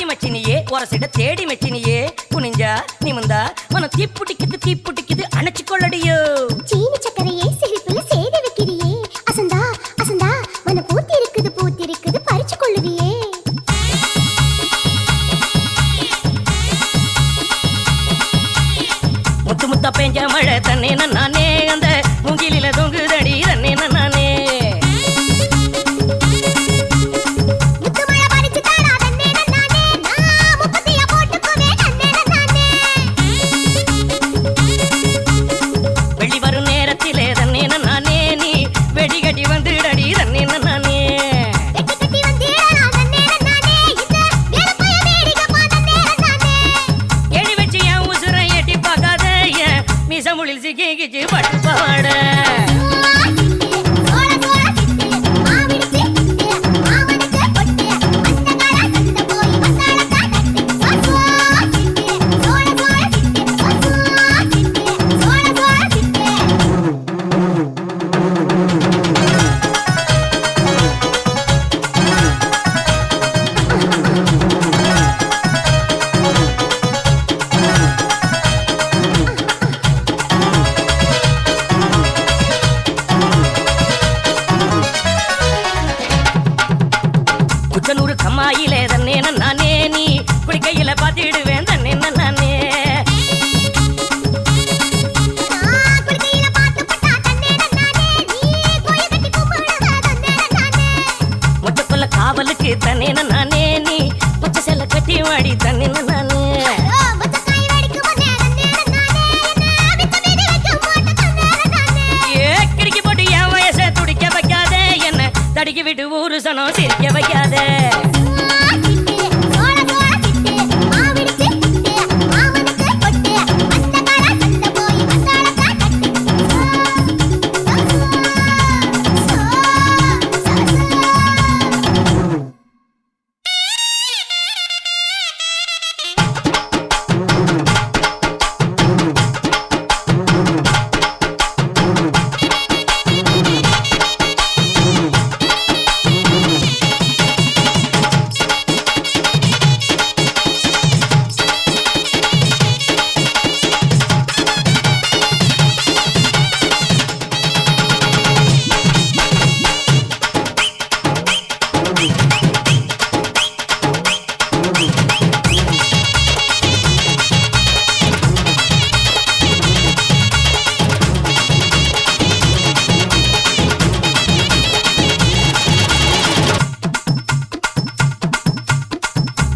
ஆடி மச்சினியே ஒரசிட தேடி மச்சினியே குனிஞ்சா நிமிந்தா மனம் தீப்புட்டிக்குது அணைச்சு கொள்ளடியோ சீனி சக்கரையே சிரிப்புல சேத வைக்கிறியே அசந்தா அசந்தா மன பூத்தி இருக்குது பறிச்சு கொள்ளுவியே முத்து முத்தா பெஞ்ச மழை தன்னே நானே அந்த மூங்கிலில தொங்குதடி தன்னே நானே வெள்ளி வரும் நேரத்திலே தன்னே நானே நீ வெடிகட்டி வந்துடடி தன்னே நானே எடி வச்சு என் உசுரை எட்டி பார்க்காத என் மிசமுளில் சிக்கிச்சு பட்டு பாட குச்சனூர் கம்மாயிலே தன்னே நானே நீ குளிக்கையில பாத்திடுவேன் தன்னே நானே முச்சக்குள்ள காவலுக்கு தன்னே நானே நீ பச்சை செல்ல கட்டி வாடி தன்னே நானே கிடிக்கி போட்டு என் வயசை துடிக்க வைக்காத என்ன தடுக்கி விட்டு ஊரு சனம் சிரிக்க வைக்காத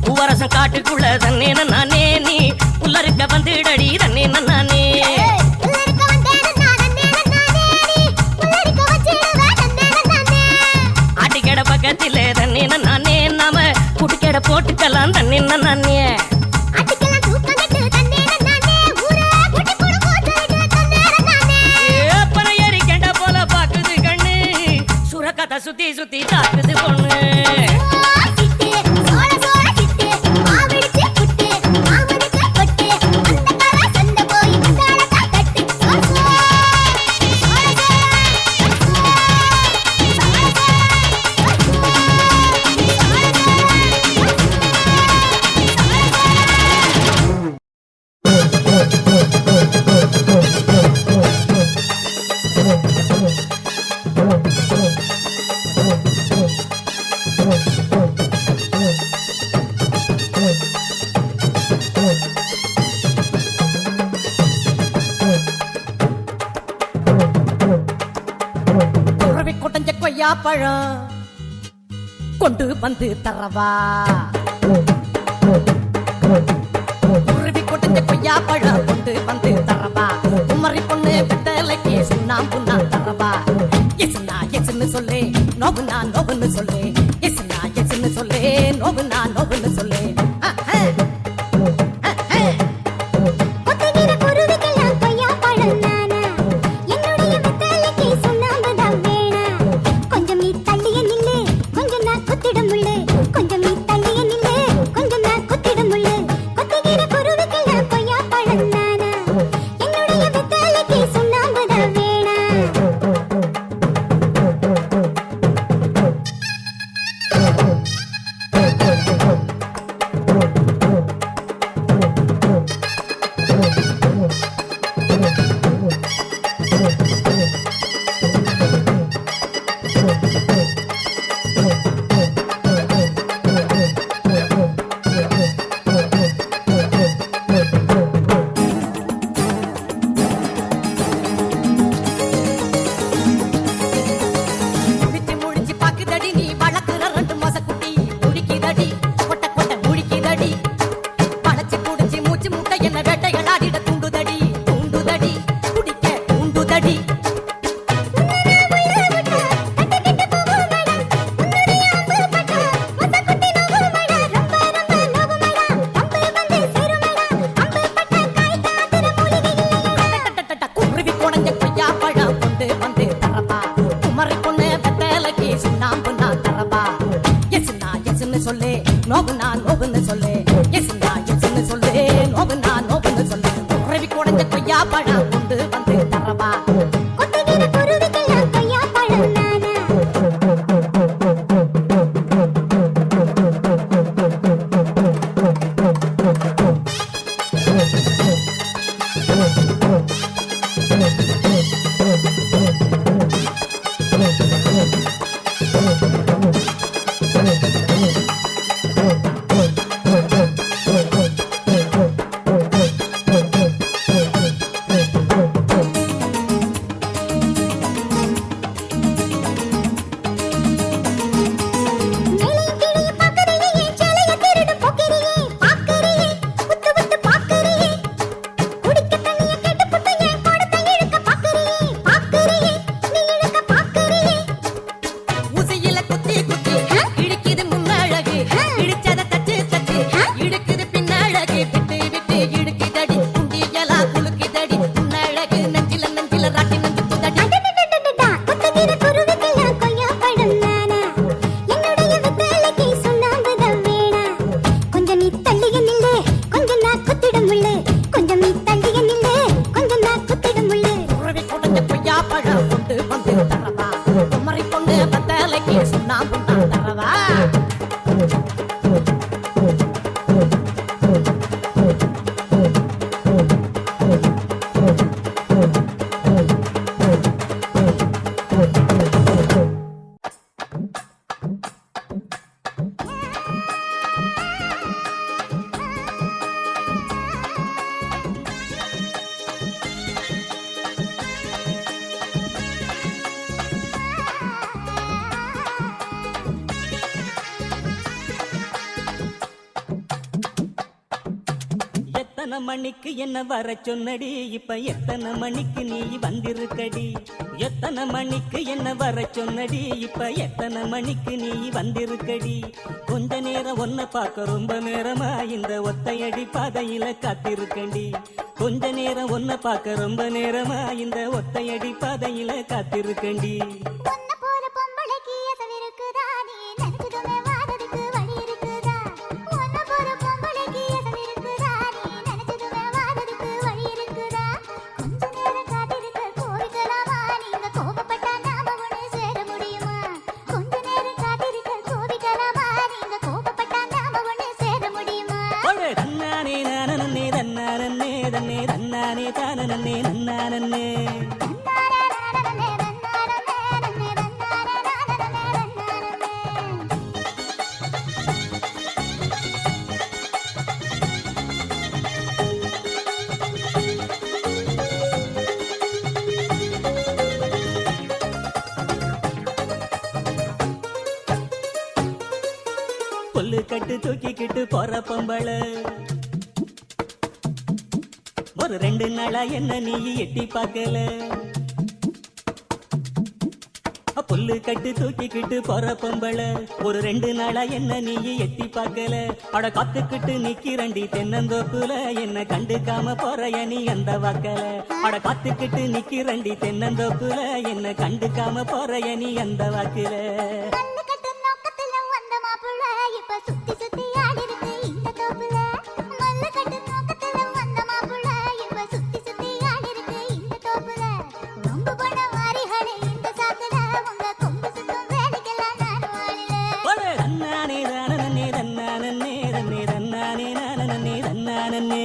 பூவரசம் காட்டுக்குள்ள தன்னே நானே நீ புல்லருக்க வந்துடடி தன்னே நானே ஆட்டிக்கடை பக்கத்திலே தன்னே நானே நாம குட்டிக்கடை போட்டுக்கலாம் தன்னே நானே பனையறி கெண்ட போல பாக்குது கண்ணு சுரக்கத்தை சுத்தி சுத்தி தாக்குது பொண்ணு பழம் கொண்டு வந்து தரவா உருவி கொண்டு கொய்யா பழம் கொண்டு வந்து தரவா குமரி பொண்ணு வெத்தலைக்கு சுண்ணாம் புண்ணா தரவா எசுனா எசுன்னு சொல்லு நோவுனா நோவுன்னு சொல்லு எசுனா எசுன்னு சொல்லு நோவுனா நோவுன்னு சொல்லு நோவுனா நோவுன்னு சொல்லு எசுனா எசுன்னு சொல்லு நோவுனா நோவுன்னு சொல்லு குருவி குடைஞ்ச கொய்யா பழம் கொண்டு வந்து தரவா கொத்துகிற குருவிக்கெல்லாம் கொய்யா பழம் நானா ஊசியில குத்தி குத்தி இடிக்குது முன்னழகு இடிச்சத தச்சு தச்சு இடுக்குது பின்னழகு விட்டு விட்டு இடுக்குதடி குண்டியலா குலுக்குதடி முன்னழகு நெஞ்சில நெஞ்சில ராட்டி நெஞ்சு தடி அடடடடடடா, கொத்துகிற குருவிக்கெல்லாம் கொய்யா பழம் நானா என்னுடைய வித்தலைக்கு சுண்ணாம்புதான் வேணா கொஞ்சம் நீ தள்ளிய நில்லு கொஞ்சம் நான் குத்திடும் முள்ளு கொஞ்சம் நீ தள்ளிய நில்லு கொஞ்சம் நான் குத்திடும் முள்ளு குருவி குடைஞ்ச கொய்யா பழம் கொண்டு வந்து தரவா குமரி பொண்ணு பத்தலைக்கு சுண்ணாம்பு நான் தரவா எத்தனை மணிக்கு என்ன வர சொன்னடி இப்ப எத்தனை மணிக்கு நீ வந்திருக்கடி எத்தனை மணிக்கு என்ன வர சொன்னடி இப்ப எத்தனை மணிக்கு நீ வந்திருக்கடி கொஞ்ச நேரம் ஒன்ன பார்க்க ரொம்ப நேரமா இந்த ஒத்தையடி பாதையில காத்திருக்கண்டி கொஞ்ச நேரம் ஒன்ன பார்க்க ரொம்ப நேரமா இந்த ஒத்தையடி பாதையில காத்திருக்கண்டி உன்ன போற பொம்பளைக்கு எசவிருக்குதா நீ நினைச்சதுமே வாரதுக்கு வழி இருக்குதா உன்ன போற பொம்பளைக்கு எசவிருக்குதா நீ நினைச்சதுமே வாரதுக்கு வழி இருக்குதா கொஞ்ச நேரம் காத்திருக்க கோவிக்கலாமா நீங்க கோபப்பட்டா நாம ஒண்ணு சேர முடியுமா கொஞ்ச நேரம் காத்திருக்க கோவிக்கலாமா நீங்க கோபப்பட்டா நாம ஒண்ணு சேர முடியுமா ஒரே தன்னானே நானே தன்னானே தன்னே தன்னானே தானே நன்னானே புல்லு கட்டு தூக்கிக்கிட்டு போற பொம்பள ஒரு 2 நாளா என்ன நீ எட்டி பார்க்கல புல்லு கட்டு தூக்கிக்கிட்டு போற பொம்பள ஒரு 2 நாளா என்ன நீ எட்டி பார்க்கல அட காத்துக்கிட்டு நிக்கிறண்டி தென்னந்தோப்புல என்ன கண்டுக்காம போறைய நீ அந்த வாக்கல அட காத்துக்கிட்டு நிக்கிறண்டி தென்னந்தோப்புல என்ன கண்டுக்காம போறைய நீ அந்த வாக்குல கல்லு கட்டும் நோக்கத்துல வந்த மாப்புள்ள இப்ப சுத்தி சுத்தி ஆடிருக்கு இந்த தோப்புல மல்லு கட்டும் நோக்கத்துல வந்த மாப்புள்ள இப்ப சுத்தி சுத்தி ஆடிருக்கு இந்த தோப்புல ரொம்ப பண்ண வாரிகளே இந்த சாத்துல உங்க கொம்பு சுத்தும் வேலைக்கெல்லாம் நான் வாழல ஒரே தன்னானே தானே தன்னானே தன்னே தன்னானே நானே தன்னானே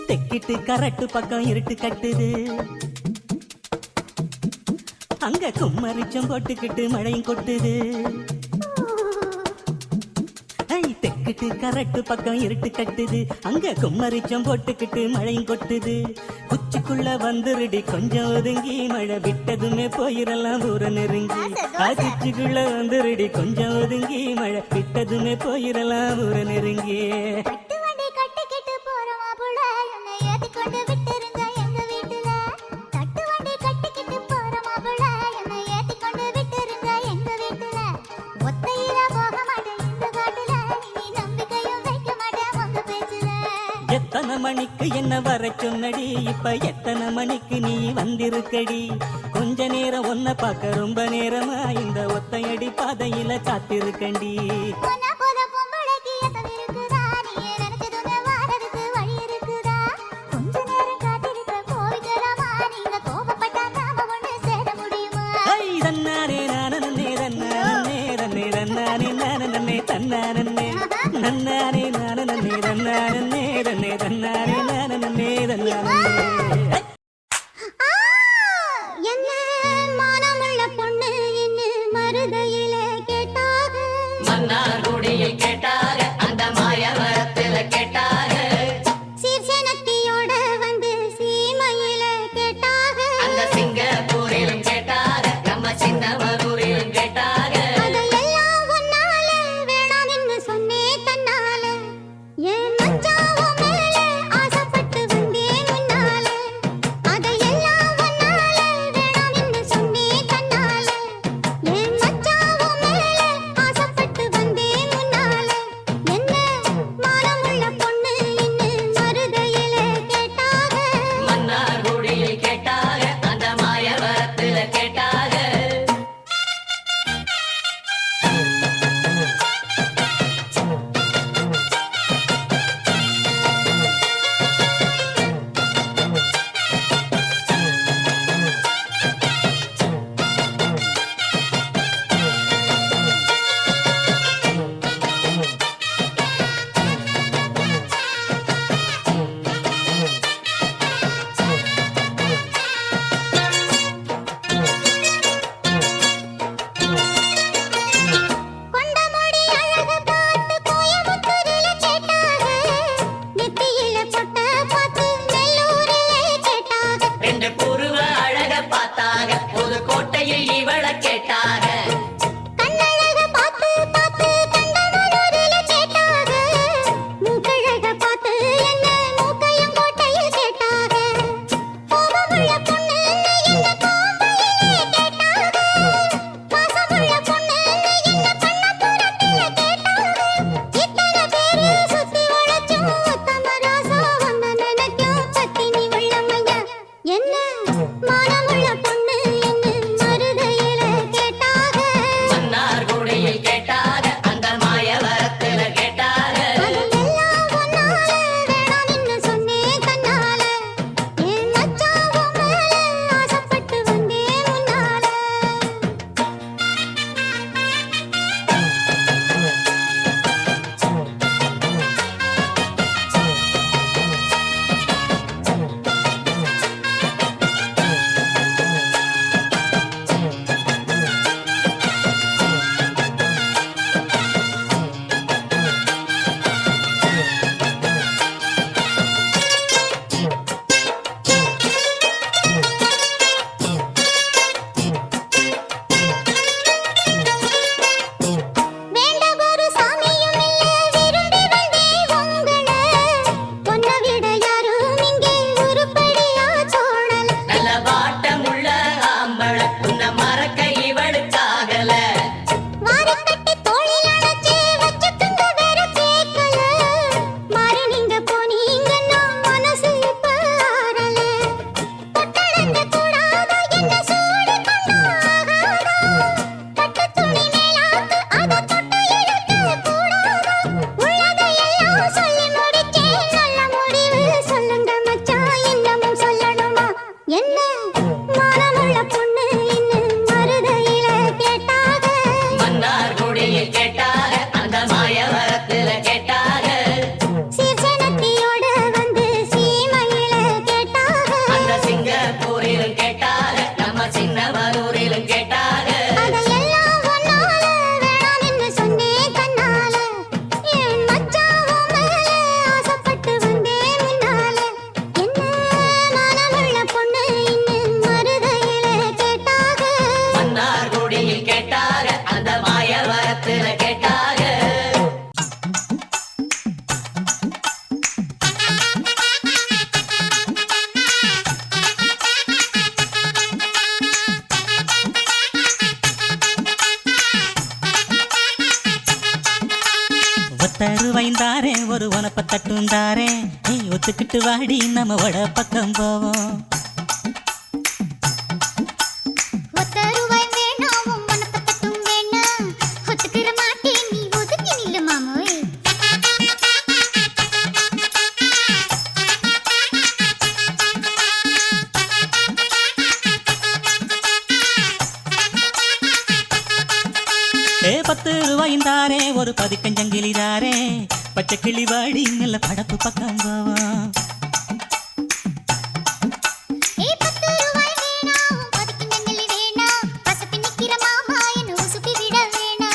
தெக்கிட்டு கரட்டு பக்கம் இருட்டு கட்டுது அங்க கும்மரிச்சம் போட்டுக்கிட்டு மழையும் கொட்டுது தெக்கிட்டு கரட்டு பக்கம் இருட்டு கட்டுது அங்க கும்மரிச்சம் போட்டுக்கிட்டு மழையும் கொட்டுது குச்சிக்குள்ள வந்துருடி கொஞ்சம் ஒதுங்கி மழை விட்டதுமே போயிடலாம் ஊர நெருங்கி குச்சிக்குள்ள வந்துருடி கொஞ்சம் ஒதுங்கி மழை விட்டதுமே போயிடலாம் ஊர நெருங்கி கட்டு வண்டி கட்டிக்கிட்டு போற மணிக்கு என்ன வர சொன்னடி இப்ப எத்தனை மணிக்கு நீ வந்திருக்கடி கொஞ்ச நேரம் ஒன்ன பார்க்க ரொம்ப நேரமா இந்த ஒத்தையடி பாதையில காத்திருக்கண்டி உன்னை போல பொம்பளைக்கு எசவிருக்குதா நீ நினைச்சதுமே வாரதுக்கு வழி இருக்குதா கொஞ்ச நேரம் காத்திருக்க போய்க்கலாமா நீங்க கோபப்பட்டா நாம ஒண்ணு சேர முடியுமா ஐ தன்னானே நானே தன்னானே தன்னே தன்னானே நானே தன்னானே நன்னானே நானே தன்னானே தன்னே தன்னானே நானே தன்னானே என்ன மானமுள்ள பொண்ணு இன்னு மருதையில கேட்டாக மன்னார்குடியில் கேட்டாக அந்த மாயவரத்துல கேட்டாக சீர்சனத்தியோட வந்து சீமையில கேட்டாக அந்த சிங்கப்பூரிலும் கேட்டாக நம்ம சின்னமனூரிலும் கேட்டாக அதையெல்லாம் உன்னால வேணாம்னு சொன்னேன் தன்னால என் மச்சான் மேல ஆசைப்பட்டு வந்தேன் முன்னால அதையெல்லாம் உன்னால வேணாம்னு சொன்னேன் தன்னால என் மச்சான் மேல ஆசைப்பட்டு வந்தேன் முன்னால என்ன மானமுள்ள பொண்ணு இன்னு மருதையில கேட்டாக மன்னார்குடியில் கேட்டாக அந்த மாயவரத்துல கேட்டாக கொண்டமுடி அழகு பார்த்து கோயமுத்தூரில கேட்டாக நெத்தியில பொட்ட பார்த்து நெல்லூரில கேட்டாக ரெண்டு புருவ அழக பார்த்தாக புதுக்கோட்டையில் இவள கேட்டாக கண்ணழக பார்த்து பார்த்து கண்டமனூரில கேட்டாக மூக்கழக பார்த்து என்ன மூக்கையங்கோட்டையில் கேட்டாக கோபமுள்ள பொண்ணு என்ன கோம்பையிலே கேட்டாக பாசமுள்ள பொண்ணு என்ன பண்ணப்புறத்தில கேட்டாக இத்தனை பேரு சுத்தி வளைச்சும் உத்தமராசா வந்த நினைக்கும் பத்தினி உள்ளமையா என்ன மானமுள்ள பொண்ணு என்ன மருதையில கேட்டாக மன்னார்குடியில் கேட்டாக அந்த மாயவரத்துல கேட்டாக அதையெல்லாம் உன்னால வேணாம்னு சொன்னேன் கண்ணால என் மச்சான் மேல ஆசைப்பட்டு வந்தேன் முன்னால வேண்டகொரு சாமியும் இல்ல விரும்பி வந்தேன் உங்கள பொன்ன விட யாரும் இங்கே உருப்படியா சோழல நல்ல வாட்டமுள்ள ஆம்பள உன்னை மறக்க இவளுக்காகல வாரி கட்டி தோளில் அணைச்சு வச்சுக்குங்க வேற கேட்கல மாறி நீங்க போனீங்கன்னா மனசு இப்ப ஆறல தொட்டடங்க கூடாதோ என்ன சூடு கொண்டாகாதோ பட்டு துணி மேலாக்கு அத தொட்டு இழுக்க கூடாதோ உள்ளதையெல்லாம் சொல்லி முடிச்சேன் நல்ல முடிவு சொல்லுங்க மச்சான் இன்னமும் சொல்லணுமா என்ன மானமுள்ள பொண்ணு இன்னும் மருத ஒத்தருவாய்ந்தாரே ஒரு உனப்ப தட்டுந்தாரே ஏய் ஒத்துக்கிட்டு வாடி நம்ம வட பக்கம் போவோம் ஒத்த ரூபாய் வேணாம் உன் மனப்பத்தட்டும் வேணாம் ஒத்துக்கிற மாட்டேன் நீ ஒதுக்கி நில்லு மாமோய் ஏ 10 ரூபாய்ந்தாரே ஒரு பதிக்கஞ்சங்கிலிதாரே பச்சை கிளி வாடி நல்ல படப்பு பக்கம் போவோம் ஏய் 10 ரூபாய் வேணாம் உன் பதிக்கிண்டங்களி வேணாம் பசப்பி நிக்கிற மாமா என்ன உசுப்பி விட வேணாம்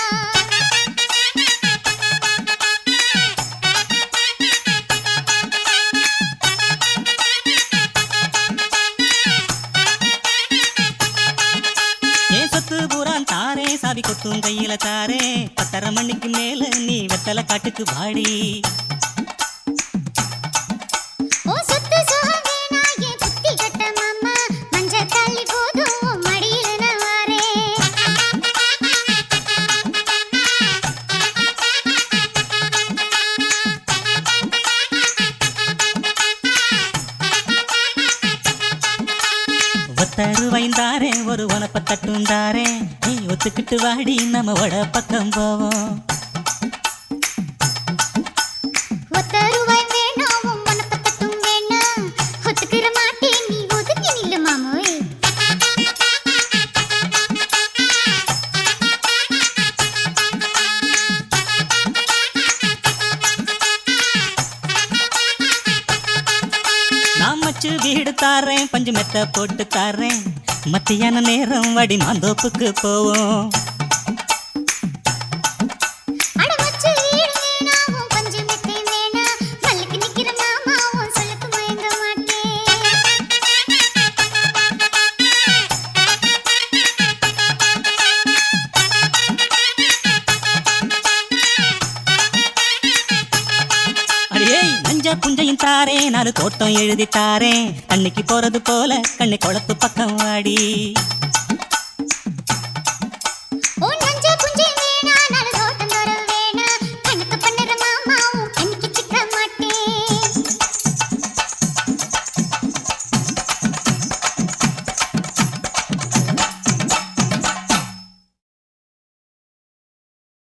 ஏ சொத்து பூரான் தாரே சாவி கொத்தும் கையில தாரே 10:30 மணிக்கு மேல நீ வெத்தலை காட்டுக்கு வாடி ஓ சொத்து சுகம் வேணா என் புத்தி கட்ட மாமா மஞ்ச தள்ளி போதும் உன் மடியில நான் வாரேன் ஒத்தருவாய்ந்தாரே ஒரு உனப்ப தட்டுந்தாரே ஏய் ஒத்துக்கிட்டு வாடி நம்ம வட பக்கம் போவோம் ஒத்த ரூபாய் வேணாம் உன் மனப்பத்தட்டும் வேணாம் ஒத்துக்கிற மாட்டேன் நீ ஒதுக்கி நில்லு மாமோய் நான் மச்சு வீடு தாரேன் பஞ்சு மெத்த போட்டு தாரேன் மத்தியான நேரம் வாடி மாந்தோப்புக்கு போவோம் அட மச்சு வீடு வேணாம் உன் பஞ்சு மெத்தை வேணாம் மல்லுக்கு நிக்கிற மாமா உன் சொல்லுக்கு மயங்க மாட்டேன் அடியே நஞ்ச புஞ்சையும் தாரே 4 தோட்டம் எழுதி தாரே அன்னைக்கு போறது போல கண்ணு குளத்து பக்கம் வாடி